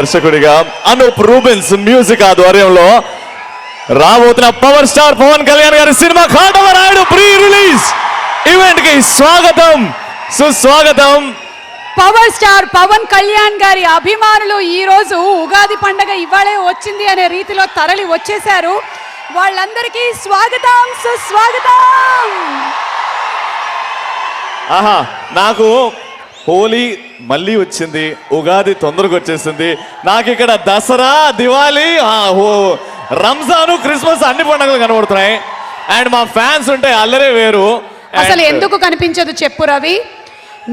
దర్శకుడిగా Anoop Rubens music ఆధ్వర్యంలో రాబోతున్న పవర్ స్టార్ పవన్ కళ్యాణ్ గారి cinema Katamarayudu pre release event కి స్వాగతం సుస్వాగతం. పవర్ స్టార్ పవన్ కళ్యాణ్ గారి అభిమానులు ఈ రోజు ఉగాది పండగ ఇవాళే వచ్చింది అనే రీతిలో తరలి వచ్చేశారు. వాళ్ళందరికీ స్వాగతం సుస్వాగతం. ఆహా, నాకు హోలీ మళ్ళీ వచ్చింది, ఉగాది తొందరగా వచ్చేసింది. నాకు ఇక్కడ దసరా, దివాళీ, రంజాను, క్రిస్మస్ అన్ని పండుగలు కనబడుతున్నాయి. అండ్ మా ఫ్యాన్స్ ఉంటే అల్లరే వేరు. అసలు ఎందుకు కనిపించదు చెప్పు రవి?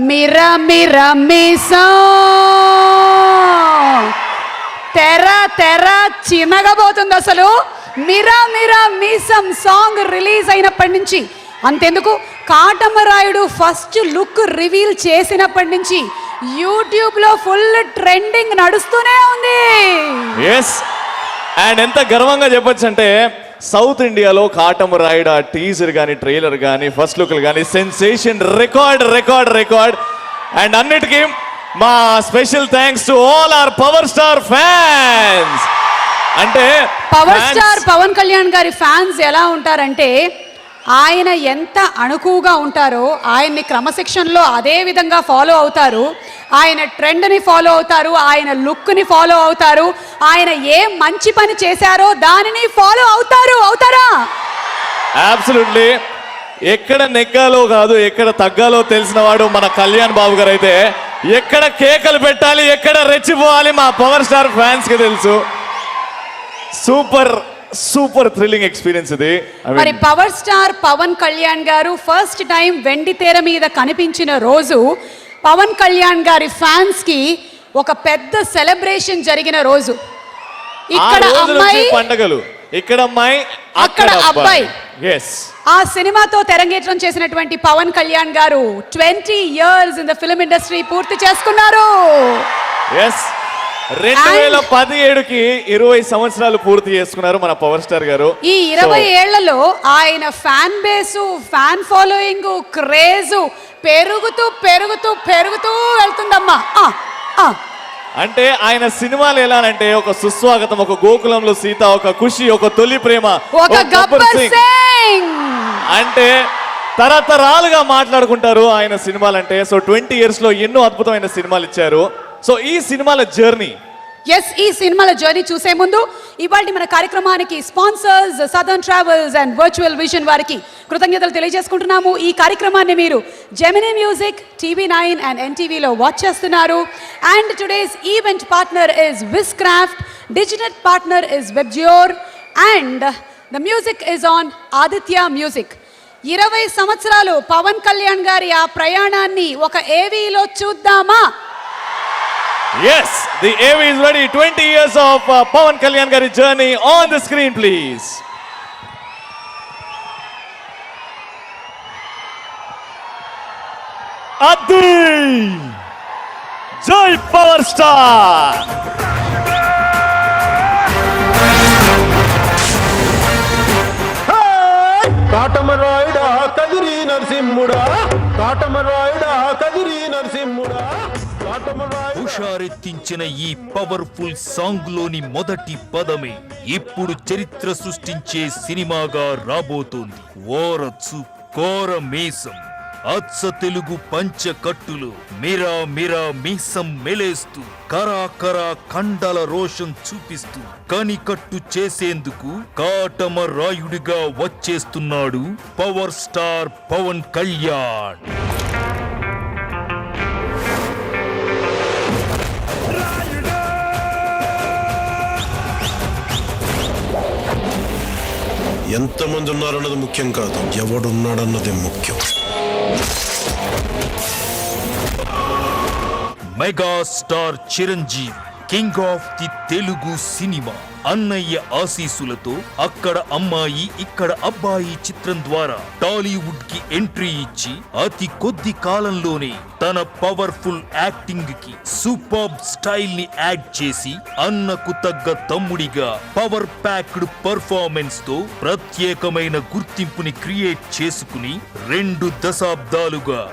మిరా మిరా మీసా తెర తెర చిన్నగబోతుంది. అసలు మిరా మిరా మీసం సాంగ్ రిలీజ్ అయినప్పటి నుంచి, అంతెందుకు కాటమరాయుడు ఫస్ట్ లుక్ రివీల్ చేసినప్పటి నుంచి యూట్యూబ్ లో ఫుల్ ట్రెండింగ్ నడుస్తూనే ఉంది. ఎస్, అండ్ ఎంత గర్వంగా చెప్పొచ్చు అంటే సౌత్ ఇండియాలో కాటమరాయుడు ఆ టీజర్ కానీ ట్రైలర్ కానీ ఫస్ట్ లుక్లు కానీ sensation, record record record. And అన్నిటికీ మా special thanks to all our power star fans. అంటే పవర్ స్టార్ పవన్ కళ్యాణ్ గారి ఫ్యాన్స్ ఎలా ఉంటారంటే, ఆయన ఎంత అణుకువగా ఉంటారో ఆయన్ని క్రమశిక్షణలో అదే విధంగా ఫాలో అవుతారు. ఆయన ట్రెండ్ని ఫాలో అవుతారు, ఆయన లుక్ని ఫాలో అవుతారు, ఆయన ఏ మంచి పని చేశారో దానిని ఫాలో అవుతారా? అబ్సల్యూట్లీ. ఎక్కడ నెగ్గాలో కాదు ఎక్కడ తగ్గాలో తెలిసిన వాడు మన కళ్యాణ్ బాబు గారు. అయితే ఎక్కడ కేకలు పెట్టాలి, ఎక్కడ రెచ్చిపోవాలి మా పవర్ స్టార్ ఫ్యాన్స్ కి తెలుసు. సూపర్ సూపర్ థ్రిల్లింగ్ ఎక్స్పీరియన్స్ ఇది. మరి పవర్ స్టార్ పవన్ కళ్యాణ్ గారు ఫస్ట్ టైం వెండి తెర మీద కనిపించిన రోజు పవన్ కళ్యాణ్ గారి ఫ్యాన్స్ కి ఒక పెద్ద సెలబ్రేషన్ జరిగిన రోజు. ఇక్కడ అమ్మాయి పండగలు, ఇక్కడ అమ్మాయి అక్కడ అబ్బాయి. ఎస్, ఆ సినిమాతో తెరంగేట్రం చేసినటువంటి పవన్ కళ్యాణ్ గారు 20 years in the film industry పూర్తి చేసుకున్నారు. ఎస్, 2017కి 20 సంవత్సరాలు పూర్తి చేసుకున్నారు మన పవర్ స్టార్ గారు. ఈ 20 ఏళ్లలో ఆయన fan base, fan following, craze పెరుగుతూ పెరుగుతూ పెరుగుతూ వెళ్తుందమ్మా. అంటే ఆయన సినిమాలు ఎలా అంటే ఒక సుస్వాగతం, ఒక గోకులంలో సీత, ఒక ఖుషి, ఒక తొలి ప్రేమ, ఒక గబ్బర్ సింగ్ అంటే తరతరాలుగా మాట్లాడుకుంటారు ఆయన సినిమాలు అంటే. సో 20 years లో ఎన్నో అద్భుతమైన సినిమాలు ఇచ్చారు. సో ఈ సినిమాల జర్నీ, ఈ సినిమాల జర్నీ చూసే ముందు ఇవాళ మన కార్యక్రమానికి sponsors southern travels and virtual vision వారికి కృతజ్ఞతలు తెలియజేసుకుంటున్నాము. ఈ కార్యక్రమాన్ని మీరు జెమినీ మ్యూజిక్, TV9 అండ్ NTVలో వాచ్ చేస్తున్నారు. And today's event partner is Wiscraft, digital partner is Webgeor and the music is on Aditya music. 20 సంవత్సరాలు పవన్ కళ్యాణ్ గారి ఆ ప్రయాణాన్ని ఒక ఏవీలో చూద్దామా? yes, the AV is ready. 20 years of Pawan Kalyan Gari journey on the screen, please. Adi Jai Power Star. కాటమరాయుడా Kadiri నరసింహుడా, కాటమరాయుడా Kadiri నరసింహుడా. హుషారెత్తించిన ఈ powerful song లోని మొదటి పదమే ఇప్పుడు చరిత్ర సృష్టించే సినిమాగా రాబోతోంది. ఓరచ్చు కోర మీసం, అచ్చ తెలుగు పంచకట్టులు, మిరా మిరా మీసం మెలేస్తూ కరా కరా కండల రోషం చూపిస్తూ కనికట్టు చేసేందుకు కాటమరాయుడిగా వచ్చేస్తున్నాడు పవర్ స్టార్ పవన్ కళ్యాణ్. ఎంతమంది ఉన్నారన్నది ముఖ్యం కాదు, ఎవడున్నాడన్నది ముఖ్యం. Megastar Chiranjeevi, king of the Telugu cinema, అన్నయ్య ఆశీస్సులతో అక్కడ అమ్మాయి ఇక్కడ అబ్బాయి చిత్రం ద్వారా టాలీవుడ్ కి ఎంట్రీ ఇచ్చి అతి కొద్ది కాలంలోనే తన పవర్ఫుల్ యాక్టింగ్ కి సూపర్ స్టైల్ ని యాడ్ చేసి అన్నకు తగ్గ తమ్ముడిగా పవర్ ప్యాక్డ్ పర్ఫార్మెన్స్ తో ప్రత్యేకమైన గుర్తింపుని క్రియేట్ చేసుకుని 2 దశాబ్దాలుగా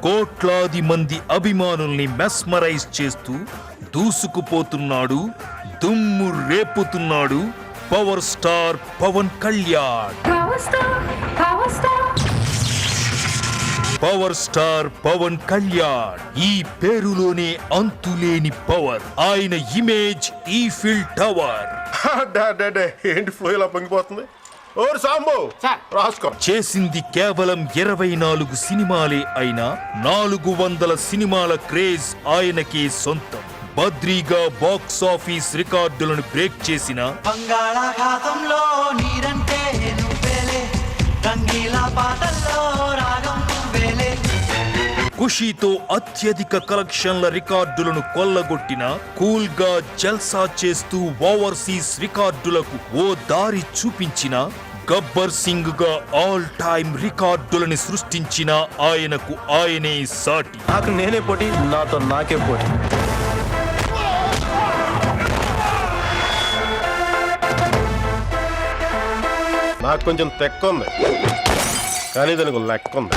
కోట్లాది మంది అభిమానుల్ని మెస్మరైజ్ చేస్తూ దూసుకుపోతున్నాడు, దుమ్ము రేపుతున్నాడు power star Pawan Kalyan. Power star Pawan Kalyan, ఈ పేరులోనే అంతులేని పవర్. ఆయన ఇమేజ్ ఈఫిల్ టవర్. ఏంటి ఫ్లో ఇలా పొంగిపోతుంది? ఓర్ సాంబో రాసుకో. చేసింది కేవలం 24 సినిమాలే అయినా 400 సినిమాల క్రేజ్ ఆయనకే సొంతం. బద్రీగా బాక్స్ ఆఫీస్ రికార్డులను బ్రేక్ చేసిన బంగాళాఖాతంలో నీరంటే నువ్వేలే, రంగీలా పాటల్లో రాగం నువ్వేలే, ఖుషీతో అత్యధిక కలెక్షన్ల రికార్డులను కొల్లగొట్టిన, కూల్ గా జల్సా చేస్తూ ఓవర్సీస్ రికార్డులకు ఓ దారి చూపించిన, గబ్బర్ సింగ్ గా ఆల్ టైమ్ రికార్డులని సృష్టించిన ఆయనకు ఆయనే సాటి. నాకు నేనే పోటీ, నాతో నాకే పోటీ. నాకు కొంచెం తెక్క ఉంది, కానీ దానికి లెక్క ఉంది.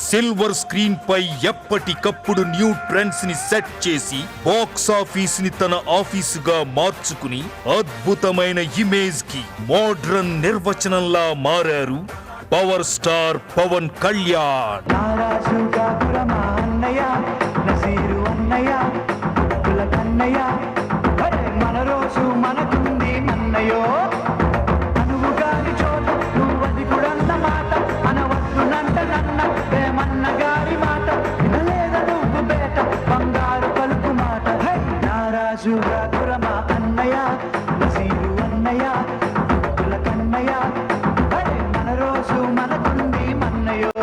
సిల్వర్ స్క్రీన్ పై ఎప్పటికప్పుడు న్యూ ట్రెండ్స్ ని సెట్ చేసి బాక్స్ ఆఫీస్ ని తన ఆఫీసుగా మార్చుకుని అద్భుతమైన ఇమేజ్ కి మోడ్రన్ నిర్వచనంలా మారారు పవర్ స్టార్ పవన్ కళ్యాణ్. నారాజుగా గురమా అన్నయ్య, నసీరు అన్నయ్య, ముద్దుల కన్నయ్య, అరే మన రోజు మనకుంది మన్నయ్యో, అనువుగాని చోట నువ్వది కూడన్న మాట, అనవద్దునంట నన్న ప్రేమన్న గారి మాట, వినలేద నువ్వు బేట బంగారు పలుకు మాట. నారాజుగా గురమా అన్నయ్య, నసీరు అన్నయ్య, ముద్దుల కన్నయ్య, అరే మన రోజు మనకుంది మన్నయ్యో.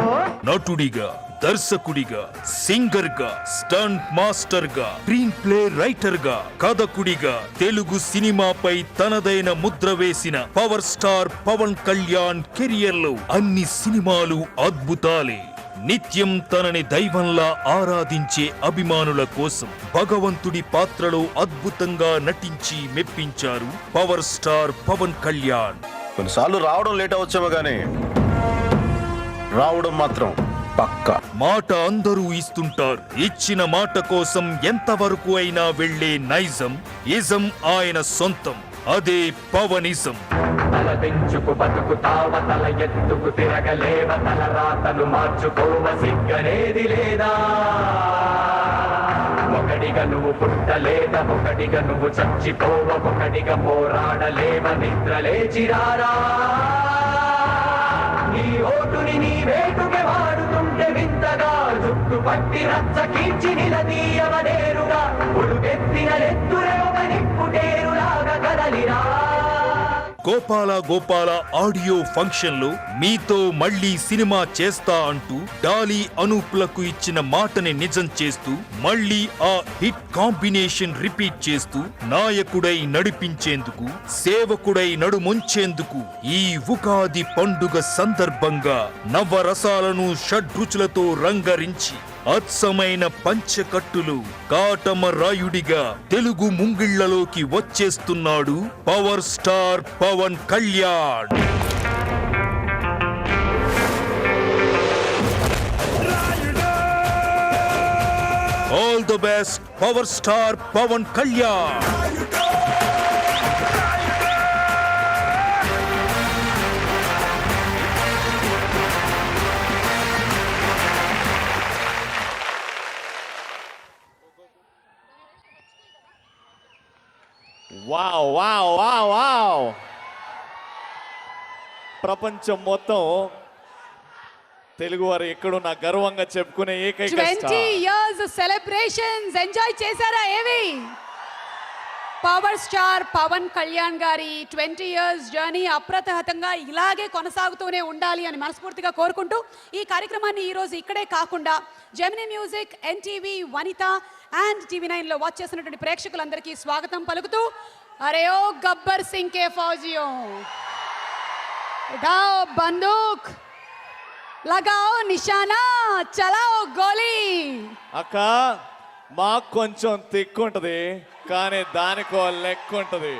నటుడిగా, దర్శకుడిగా, సింగర్ గా, స్టంట్ మాస్టర్ గా, స్క్రీన్ ప్లే రైటర్ గా, కథకుడిగా తెలుగు సినిమాపై తనదైన ముద్ర వేసిన power star Pawan Kalyan career లో అన్ని సినిమాలు అద్భుతాలే. నిత్యం తనని దైవంలా ఆరాధించే అభిమానుల కోసం భగవంతుడి పాత్రలో అద్భుతంగా నటించి మెప్పించారు పవర్ స్టార్ పవన్ కళ్యాణ్. కొన్నిసార్లు రావడం లేట్ అవచ్చేమో కానీ రావడం మాత్రం పక్కా. మాట అందరూ ఇస్తుంటారు, ఇచ్చిన మాట కోసం ఎంతవరకు అయినా వెళ్లే నైజం, ఇజం ఆయన సొంతం. అదే పవనిజం. తల పెంచుకు బతుకుతావ, తల ఎత్తుకు తిరగలేవ, తల రాతను మార్చుకోవ, సిగ్గనేది లేదా, ఒకడిగా నువ్వు పుట్టలేద, ఒకడిగా నువ్వు చచ్చిపోవ, ఒకడిగా పోరాడలేవ, నిద్ర లేచిరారా, నీ ఓటుని నీ వేటుకే వాడుతుంటే వింతగా, జుట్టు పట్టి రచ్చ కీర్చి నిలదీయవనేరుగా, ఉడుకెత్తిన ఎత్తురే ఒక నిప్పుటేరులాగా కదలిరా. గోపాల గోపాల ఆడియో ఫంక్షన్ లో మీతో మళ్ళీ సినిమా చేస్తా అంటూ డాలీ అనూప్లకు ఇచ్చిన మాటని నిజం చేస్తూ మళ్ళీ ఆ హిట్ కాంబినేషన్ రిపీట్ చేస్తూ నాయకుడై నడిపించేందుకు, సేవకుడై నడుమొంచేందుకు ఈ ఉగాది పండుగ సందర్భంగా నవరసాలను షడ్రుచులతో రంగరించి అచ్చమైన పంచకట్టులు కాటమరాయుడిగా తెలుగు ముంగిళ్లలోకి వచ్చేస్తున్నాడు power star Pawan Kalyan. All the best power star Pawan Kalyan. Wow wow wow wow. ప్రపంచం మొత్తం తెలుగు వారు ఎక్కడున్నా గర్వంగా చెప్పుకునే ఏకైక 20 years సెలబ్రేషన్స్ ఎంజాయ్ చేశారా ఏవి? పవర్ స్టార్ పవన్ కళ్యాణ్ గారి 20 years జర్నీ అప్రతిహతంగా ఇలాగే కొనసాగుతూనే ఉండాలి అని మనస్ఫూర్తిగా కోరుకుంటూ ఈ కార్యక్రమాన్ని ఈరోజు ఇక్కడే కాకుండా Gemini music, NTV, Vanitha and TV9 లో వాచ్ చేసినటువంటి ప్రేక్షకులందరికీ స్వాగతం పలుకుతూ, అరే ఓ గబ్బర్ సింగ్ కే ఫౌజియో, ఉఠాओ బందూక్, लगाओ నిశానా, చలాओ గోలీ. అక్క మాకు కొంచెం తిక్కుంటది, కానీ దానికో లెక్క ఉంటది.